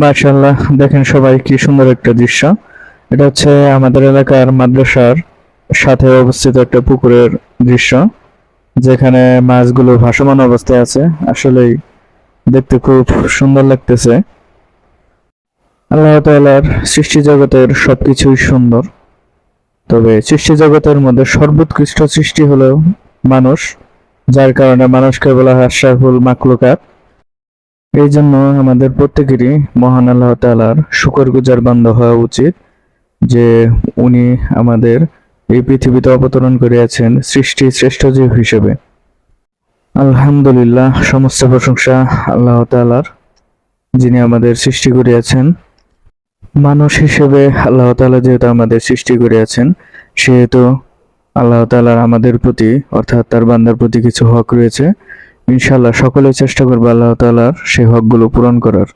মাশাআল্লাহ, দেখেন সবাই কি সুন্দর একটা দৃশ্য। এটা হচ্ছে আমাদের এলাকার মাদ্রাসার সাথে অবস্থিত একটা পুকুরের দৃশ্য, যেখানে মাছগুলো ভাসমান অবস্থায় আছে। আসলেই দেখতে খুব সুন্দর লাগতেছে। আল্লাহ তাআলার সৃষ্টি জগতের সবকিছুই সুন্দর, তবে সৃষ্টি জগতের মধ্যে সর্বোৎকৃষ্ট সৃষ্টি হলো মানুষ, যার কারণে মানুষকে বলা হয় আশরাফুল মাখলুকাত। এই জন্য আমাদের প্রত্যেকেরই মহান আল্লাহ তাআলার শুকরগুজার বান্দা হওয়া উচিত, যে উনি আমাদের এই পৃথিবীতে অবতরণ করিয়াছেন সৃষ্টি শ্রেষ্ঠ জীব হিসেবে। আলহামদুলিল্লাহ, সমস্ত প্রশংসা আল্লাহ তাআলার, যিনি আমাদের সৃষ্টি করিয়াছেন। মানুষ হিসেবে আল্লাহ তাআলা যেহেতু আমাদের সৃষ্টি করিয়াছেন, সেহেতু আল্লাহ তাআলার আমাদের প্রতি অর্থাৎ তার বান্দার প্রতি কিছু হক রয়েছে। ইনশাআল্লাহ সকলে চেষ্টা করবে আল্লাহ তাআলার সেই হকগুলো পূরণ করার।